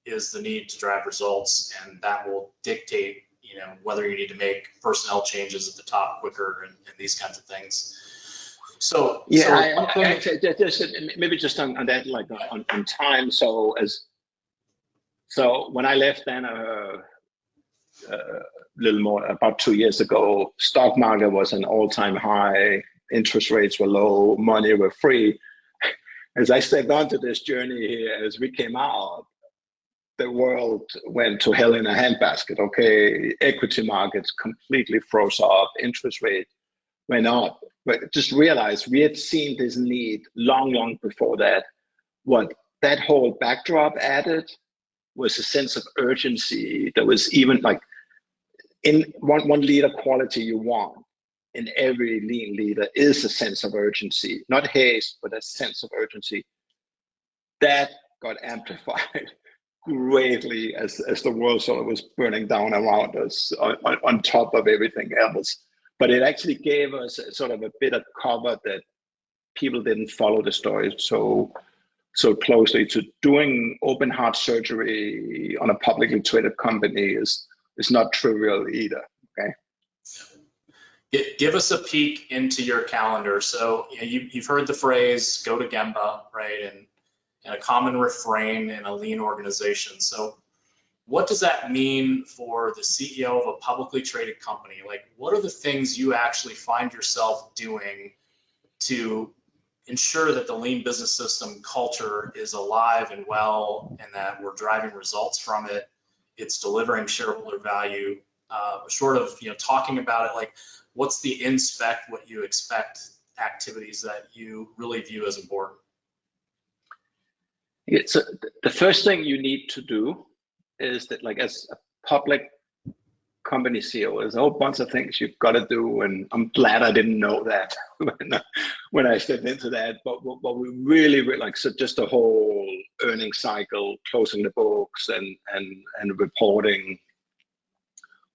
[SPEAKER 1] is the need to drive results, and that will dictate whether you need to make personnel changes at the top quicker and these kinds of things. So
[SPEAKER 2] maybe just on that, like on time. So when I left Danaher little more, about 2 years ago, stock market was an all-time high, interest rates were low, money were free. As I stepped onto this journey here, as we came out, the world went to hell in a handbasket. Okay, equity markets completely froze up, interest rate went up. But just realized we had seen this need long before that. What that whole backdrop added was a sense of urgency. There was even like in one leader quality you want in every lean leader is a sense of urgency, not haste, but a sense of urgency. That got amplified greatly as the world sort of was burning down around us on top of everything else. But it actually gave us sort of a bit of cover that people didn't follow the story so closely. To doing open heart surgery on a publicly traded company is not trivial either. Okay.
[SPEAKER 1] Give us a peek into your calendar. So you've heard the phrase "go to Gemba," right? And a common refrain in a lean organization. So what does that mean for the CEO of a publicly traded company? Like, what are the things you actually find yourself doing to ensure that the lean business system culture is alive and well, and that we're driving results from it, it's delivering shareholder value, short of talking about it, like what's the inspect what you expect activities that you really view as important?
[SPEAKER 2] So the first thing you need to do is that, like, as a public company CEO, there's a whole bunch of things you've got to do, and I'm glad I didn't know that when I stepped into that. But what we really like, so just the whole earnings cycle, closing the books, and reporting.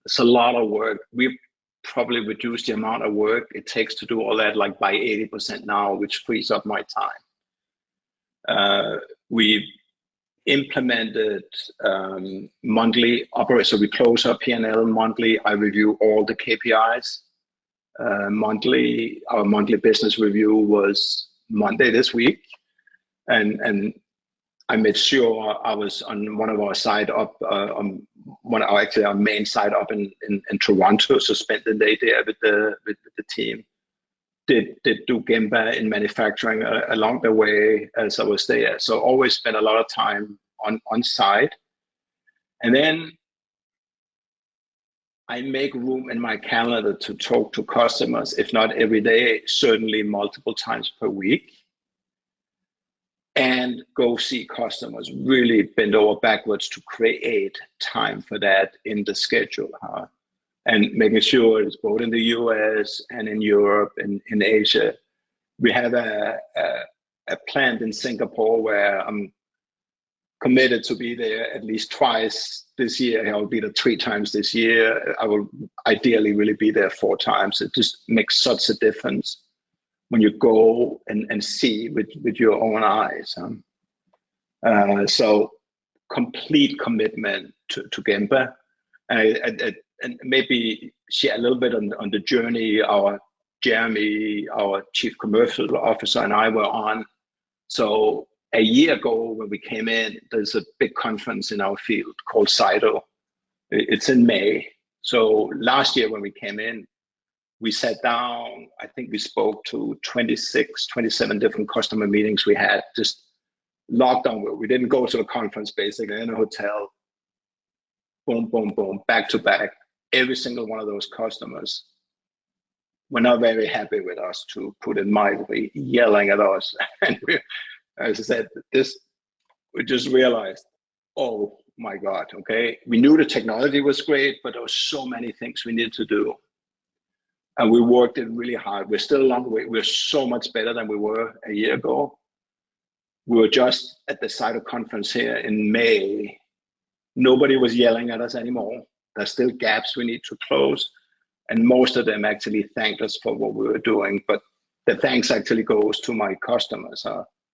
[SPEAKER 2] It's a lot of work. We've probably reduced the amount of work it takes to do all that, like, by 80% now, which frees up my time. We implemented monthly operation. So we close our P&L monthly. I review all the KPIs monthly. Our monthly business review was Monday this week, and I made sure I was on one of our side up, actually our main side up in Toronto. So spent the day there with the team. Did do Gemba in manufacturing along the way as I was there. So always spent a lot of time on site. And then I make room in my calendar to talk to customers, if not every day, certainly multiple times per week. And go see customers, really bend over backwards to create time for that in the schedule. And making sure it's both in the US and in Europe and in Asia. We have a plant in Singapore where I'm committed to be there at least twice this year. I'll be there 3 times this year. I will ideally really be there 4 times. It just makes such a difference when you go and see with your own eyes. So complete commitment to Gemba. And maybe share a little bit on the journey our Jeremy, our Chief Commercial Officer, and I were on. So a year ago when we came in, there's a big conference in our field called CITO. It's in May. So last year when we came in, we sat down, I think we spoke to 26, 27 different customer meetings we had, just lockdown. We didn't go to the conference, basically in a hotel. Boom, boom, boom, back to back. Every single one of those customers were not very happy with us, to put it mildly, yelling at us. And we, as I said, we just realized, oh my God, okay. We knew the technology was great, but there were so many things we needed to do. And we worked it really hard. We're still a long way. We're so much better than we were a year ago. We were just at the CITO conference here in May. Nobody was yelling at us anymore. There's still gaps we need to close. And most of them actually thanked us for what we were doing. But the thanks actually goes to my customers,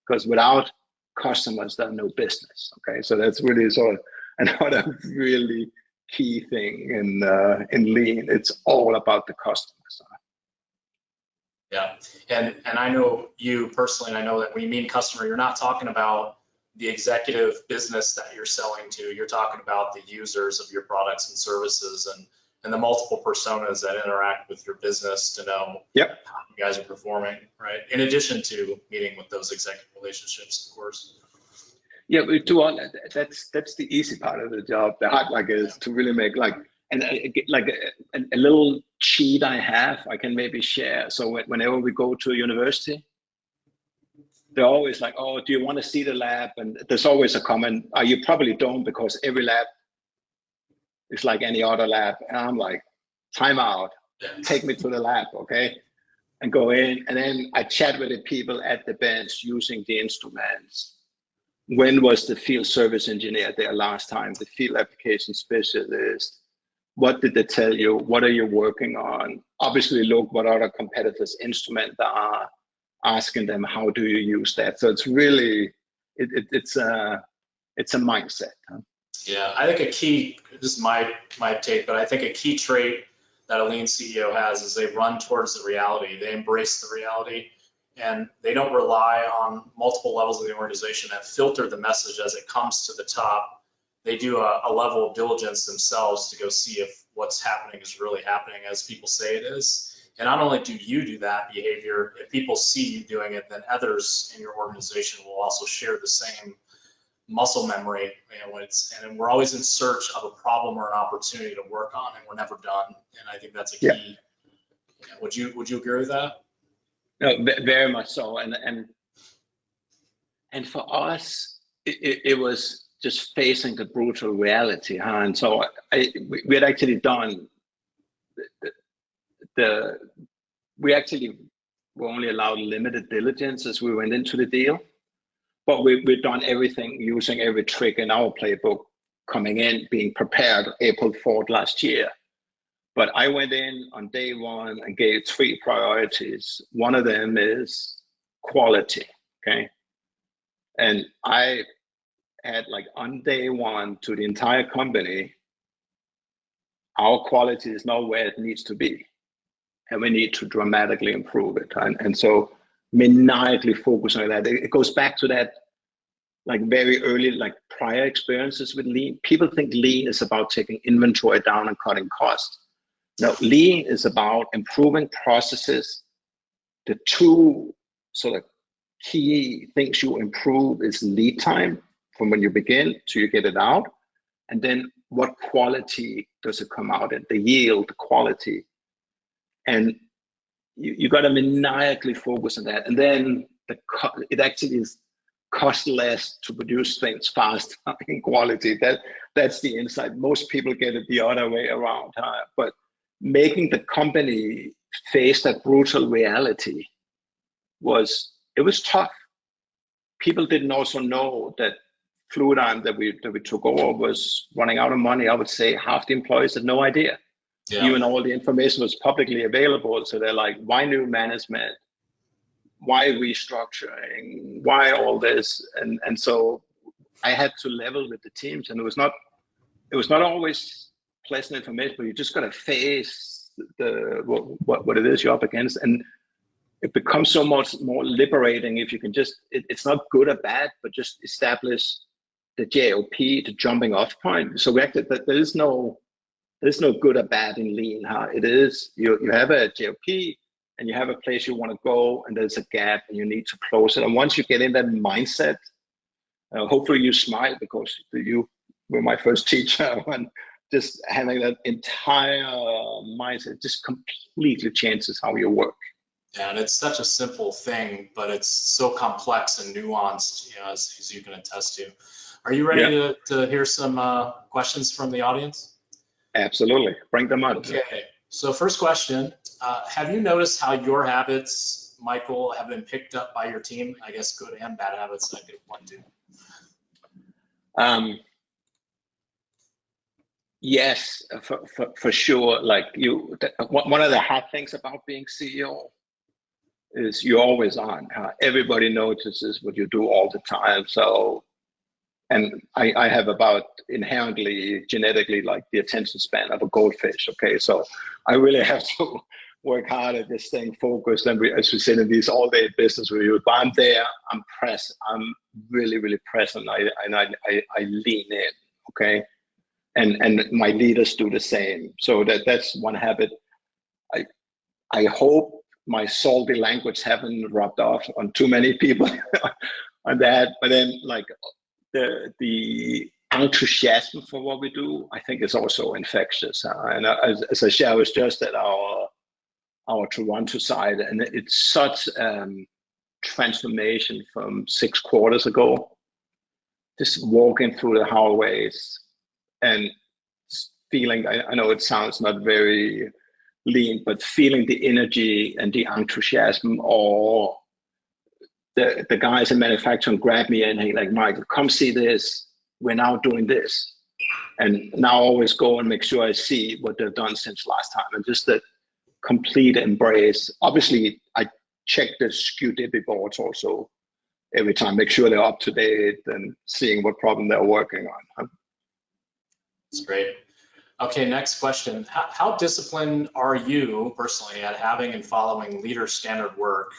[SPEAKER 2] because without customers, there's no business. Okay, so that's really sort of another really key thing in lean. It's all about the customers.
[SPEAKER 1] Yeah, and I know you personally, and I know that when you mean customer, you're not talking about the executive business that you're selling to. You're talking about the users of your products and services and the multiple personas that interact with your business to know
[SPEAKER 2] Yep.
[SPEAKER 1] how you guys are performing, right? In addition to meeting with those executive relationships, of course.
[SPEAKER 2] Yeah, we do all that. That's the easy part of the job. The hard work is to really make like a little cheat I have, I can maybe share. So whenever we go to a university, they're always like, oh, do you want to see the lab? And there's always a comment, oh, you probably don't, because every lab is like any other lab. And I'm like, time out, take me to the lab, okay? And go in, and then I chat with the people at the bench using the instruments. When was the field service engineer there last time? The field application specialist? What did they tell you? What are you working on? Obviously, look what other competitors' instruments are. Asking them, how do you use that? So it's really, it's a mindset. Huh?
[SPEAKER 1] Yeah, I think a key, this is my take, but I think a key trait that a lean CEO has is they run towards the reality. They embrace the reality, and they don't rely on multiple levels of the organization that filter the message as it comes to the top. They do a level of diligence themselves to go see if what's happening is really happening as people say it is. And not only do you do that behavior, if people see you doing it, then others in your organization will also share the same muscle memory. And we're always in search of a problem or an opportunity to work on, and we're never done. And I think that's a key. Yeah. Would you agree with that?
[SPEAKER 2] No, very much so. And for us, it was just facing the brutal reality, huh? And so we had actually done we actually were only allowed limited diligence as we went into the deal, but we've done everything using every trick in our playbook coming in, being prepared April 4th last year. But I went in on day one and gave 3 priorities. One of them is quality, okay? And I had, like, on day one to the entire company, our quality is not where it needs to be, and we need to dramatically improve it. And so maniacally focus on that. It goes back to that, like, very early, like, prior experiences with lean. People think lean is about taking inventory down and cutting costs. No, lean is about improving processes. The 2 sort of key things you improve is lead time from when you begin to you get it out, and then what quality does it come out in, the yield, the quality. And you got to maniacally focus on that. And then it actually is cost less to produce things fast in quality. That's the insight. Most people get it the other way around, huh? But making the company face that brutal reality was tough. People didn't also know that Fluidigm that we took over was running out of money. I would say half the employees had no idea. Yeah. Even all the information was publicly available. So they're like, why new management? Why restructuring? Why all this? And so I had to level with the teams, and it was not always pleasant information, but you just got to face what it is you're up against. And it becomes so much more liberating if you can just, it's not good or bad, but just establish the JOP, the jumping off point. So there's no good or bad in lean. Huh? It is, you have a JOP and you have a place you want to go, and there's a gap and you need to close it. And once you get in that mindset, hopefully you smile, because you were my first teacher, and just having that entire mindset just completely changes how you work.
[SPEAKER 1] Yeah, and it's such a simple thing, but it's so complex and nuanced, as you can attest to. Are you ready to hear some questions from the audience?
[SPEAKER 2] Absolutely, bring them up.
[SPEAKER 1] Okay, so first question, have you noticed how your habits, Michael, have been picked up by your team? I guess good and bad habits, I could one too.
[SPEAKER 2] Yes, for sure. Like one of the hard things about being CEO is you're always on. Everybody notices what you do all the time. So, and I have about inherently, genetically, like the attention span of a goldfish. Okay, so I really have to work hard at this thing, focused, and as we said in these all-day business reviews. But I'm there, I'm present, I'm really, really present. I lean in, okay? And my leaders do the same. So that's one habit. I hope my salty language haven't rubbed off on too many people on that. But then, like, the enthusiasm for what we do, I think, is also infectious. And as I shared, I was just at our Toronto side, and it's such transformation from 6 quarters ago. Just walking through the hallways and feeling, I know it sounds not very lean, but feeling the energy and the enthusiasm, or the guys in manufacturing grab me and, hey, like, Michael, come see this. We're now doing this. And now I always go and make sure I see what they've done since last time. And just the complete embrace. Obviously, I check the SKU DB boards also every time, make sure they're up to date and seeing what problem they're working on.
[SPEAKER 1] That's great. Okay, next question. How disciplined are you personally at having and following leader standard work?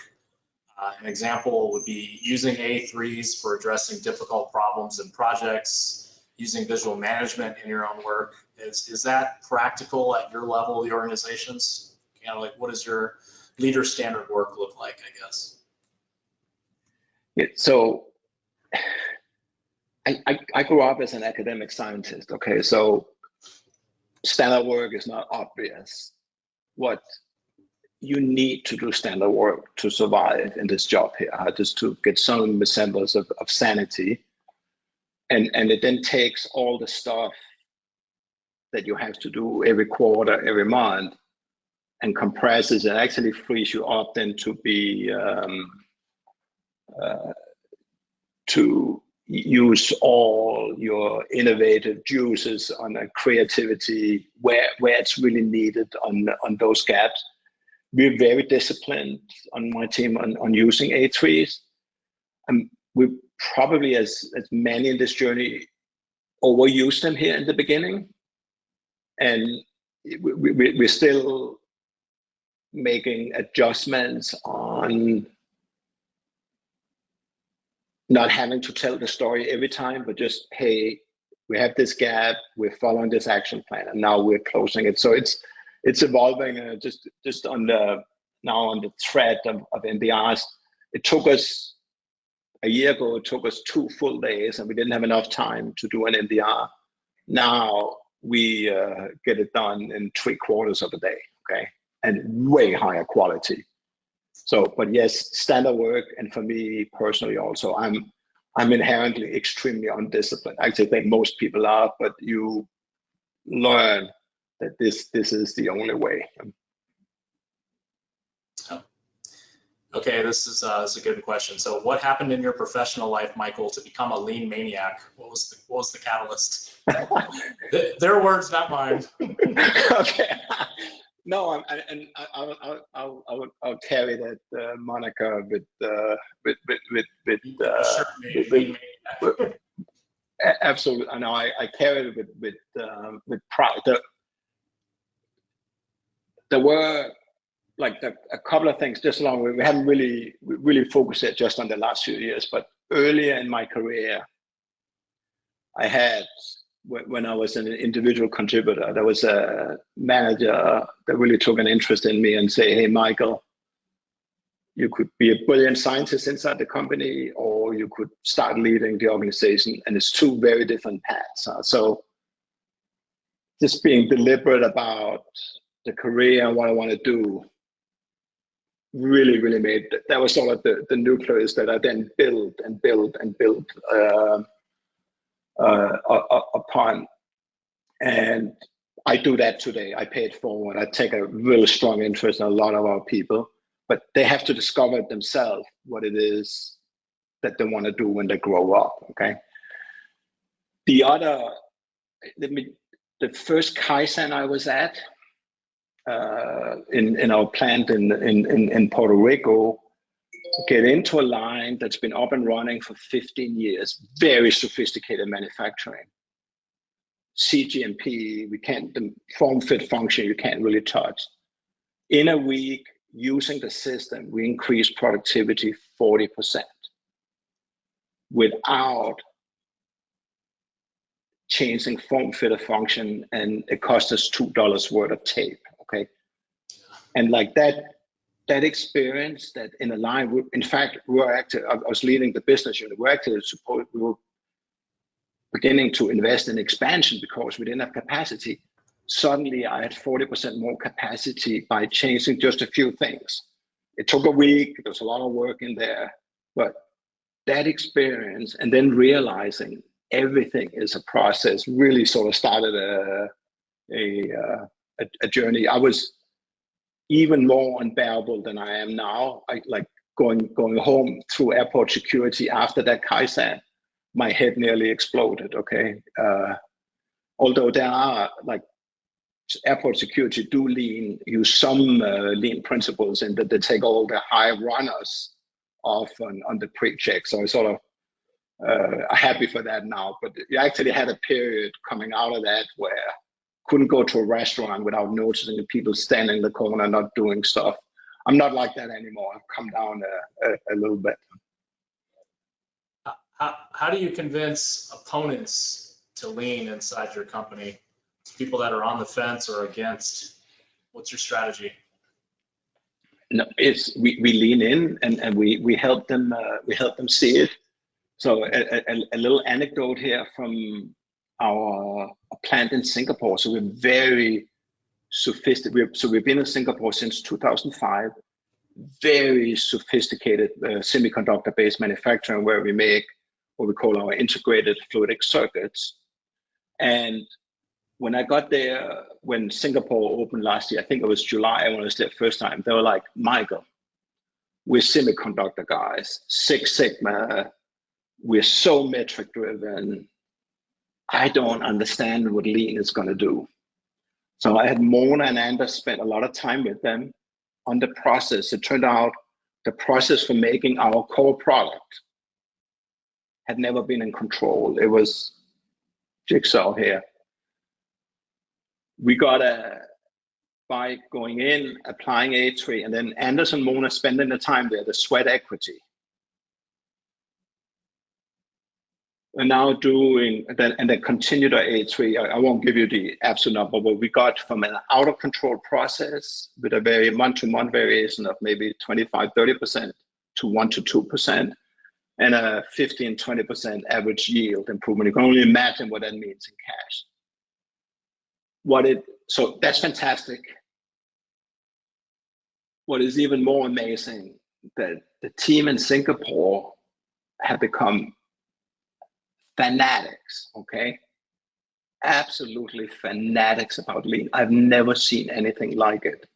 [SPEAKER 1] An example would be using A3s for addressing difficult problems in projects, using visual management in your own work. Is that practical at your level of the organizations? You know, like, what does your leader standard work look like, I guess?
[SPEAKER 2] Yeah, so I grew up as an academic scientist, okay? So standard work is not obvious. What you need to do standard work to survive in this job here, just to get some semblance of sanity. And it then takes all the stuff that you have to do every quarter, every month, and compresses and actually frees you up then to be to use all your innovative juices on a creativity where it's really needed on those gaps. We're very disciplined on my team on using A3s. We probably, as many in this journey, overuse them here in the beginning, and we're still making adjustments on not having to tell the story every time, but just, hey, we have this gap, we're following this action plan, and now we're closing it. So it's evolving. Just on the thread of NDRs, it took us a year ago. It took us 2 full days, and we didn't have enough time to do an NDR. Now we get it done in 3/4 of a day, okay, and way higher quality. So, but yes, standard work, and for me personally also, I'm inherently extremely undisciplined. I actually think most people are, but you learn that this is the only way.
[SPEAKER 1] Oh. Okay, this is a good question. So, what happened in your professional life, Michael, to become a lean maniac? What was the catalyst? Their words, not mine.
[SPEAKER 2] Okay. No, I'll carry that moniker with absolutely. I know I carry it with pride. There were like a couple of things just along. We haven't really focused it just on the last few years, but earlier in my career, I had, when I was an individual contributor, there was a manager that really took an interest in me and say, hey, Michael, you could be a brilliant scientist inside the company, or you could start leading the organization, and it's 2 very different paths. So just being deliberate about the career and what I want to do really made, that was sort of the nucleus that I then built upon. And I do that today. I pay it forward. I take a really strong interest in a lot of our people, but they have to discover themselves what it is that they want to do when they grow up, okay? The first Kaizen I was at, in our plant in Puerto Rico, get into a line that's been up and running for 15 years, very sophisticated manufacturing. CGMP, the form, fit, function, you can't really touch. In a week, using the system, we increased productivity 40% without changing form, fit, or function, and it cost us $2 worth of tape. Okay, and like that experience, that in a line, in fact, we were actually, I was leading the business unit. We were beginning to invest in expansion because we didn't have capacity. Suddenly, I had 40% more capacity by changing just a few things. It took a week. There was a lot of work in there, but that experience, and then realizing everything is a process, really sort of started a journey. I was even more unbearable than I am now. I like going home through airport security after that Kaizen. My head nearly exploded. Okay, although there are like airport security do use some lean principles in that they take all the high runners off on the pre-check. So I sort of happy for that now. But you actually had a period coming out of that where couldn't go to a restaurant without noticing the people standing in the corner not doing stuff. I'm not like that anymore. I've come down a little bit.
[SPEAKER 1] How do you convince opponents to lean inside your company? People that are on the fence or against? What's your strategy?
[SPEAKER 2] No, it's we lean in and we help them see it. So a little anecdote here from our plant in Singapore. So we're very sophisticated. So we've been in Singapore since 2005. Very sophisticated semiconductor-based manufacturing, where we make what we call our integrated fluidic circuits. And when I got there, when Singapore opened last year, I think it was July when I was there first time, they were like, Michael, we're semiconductor guys, Six Sigma, we're so metric driven. I don't understand what lean is going to do. So I had Mona and Anders spent a lot of time with them on the process. It turned out the process for making our core product had never been in control. It was jigsaw here. We got by going in, applying A3, and then Anders and Mona spending the time there, the sweat equity. And now doing that, and then continued our A3. I won't give you the absolute number, but we got from an out of control process with a very month-to-month variation of maybe 25-30% to 1 to 2%, and a 15-20% average yield improvement. You can only imagine what that means in cash. So that's fantastic. What is even more amazing, that the team in Singapore have become fanatics, okay? Absolutely fanatics about lean. I've never seen anything like it.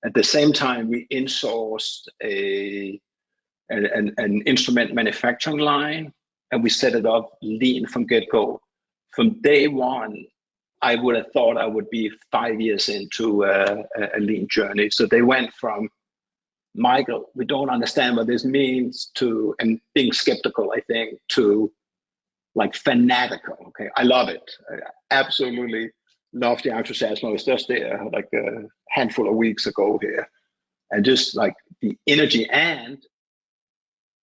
[SPEAKER 2] At the same time, we insourced an instrument manufacturing line, and we set it up lean from get-go. From day one, I would have thought I would be 5 years into a lean journey. So they went from, Michael, we don't understand what this means, to, and being skeptical, I think, to like fanatical. Okay, I love it. I absolutely love the enthusiasm. I was just there like a handful of weeks ago here, and just like the energy. And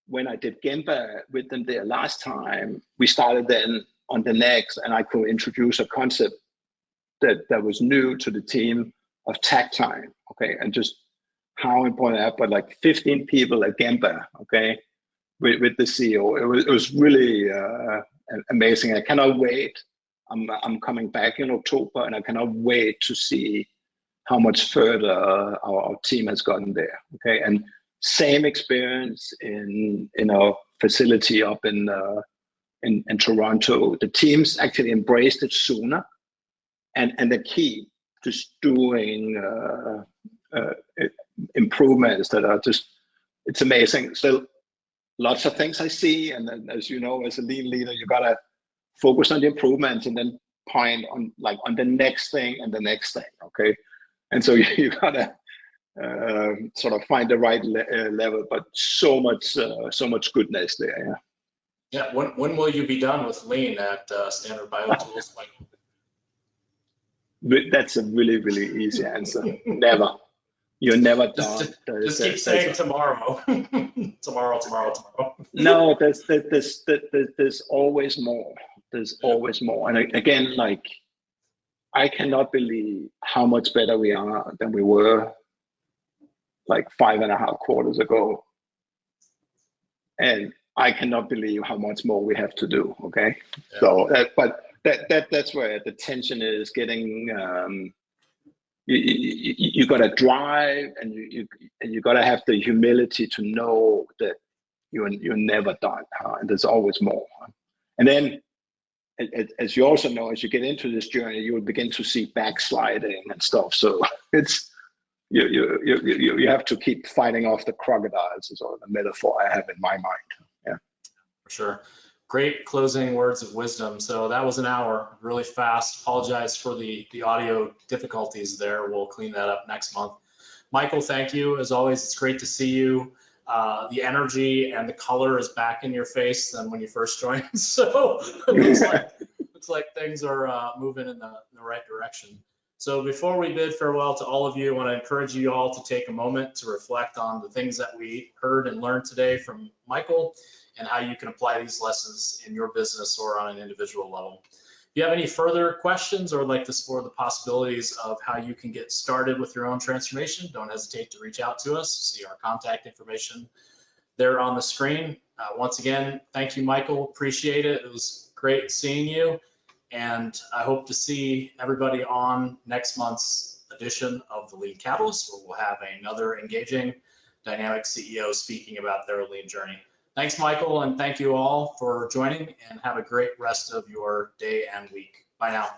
[SPEAKER 2] when I did Gemba with them there last time, we started then on the next, and I could introduce a concept that was new to the team of tag time. Okay, and just how important that, but like 15 people at Gemba, okay, with the CEO. It was really amazing. I cannot wait. I'm coming back in October, and I cannot wait to see how much further our team has gotten there. Okay, and same experience in our facility up in Toronto. The teams actually embraced it sooner, and the key just doing improvements that are just, it's amazing. So lots of things I see, and then, as you know, as a lean leader, you gotta focus on the improvements and then point on like on the next thing and the next thing. Okay, and so you gotta sort of find the right level, but so much goodness there.
[SPEAKER 1] Yeah. When will you be done with lean at Standard BioTools?
[SPEAKER 2] That's a really, really easy answer. Never. You're never done.
[SPEAKER 1] Just keep saying tomorrow. tomorrow.
[SPEAKER 2] No, there's always more. There's always more. And again, like, I cannot believe how much better we are than we were like 5.5 quarters ago. And I cannot believe how much more we have to do. Okay. Yeah. So that's where the tension is getting. You got to drive, and you got to have the humility to know that you're never done, and there's always more. And then, as you also know, as you get into this journey, you will begin to see backsliding and stuff. So it's you have to keep fighting off the crocodiles, is sort of the metaphor I have in my mind. Yeah,
[SPEAKER 1] for sure. Great closing words of wisdom. So that was an hour, really fast. Apologize for the audio difficulties there. We'll clean that up next month. Michael, thank you. As always, it's great to see you. The energy and the color is back in your face than when you first joined. So it looks like things are moving in the right direction. So before we bid farewell to all of you, I want to encourage you all to take a moment to reflect on the things that we heard and learned today from Michael, and how you can apply these lessons in your business or on an individual level. If you have any further questions or would like to explore the possibilities of how you can get started with your own transformation, don't hesitate to reach out to us. See our contact information there on the screen. Once again, thank you, Michael. Appreciate it. It was great seeing you. And I hope to see everybody on next month's edition of the Lean Catalyst, where we'll have another engaging, dynamic CEO speaking about their lean journey. Thanks, Michael, and thank you all for joining, and have a great rest of your day and week. Bye now.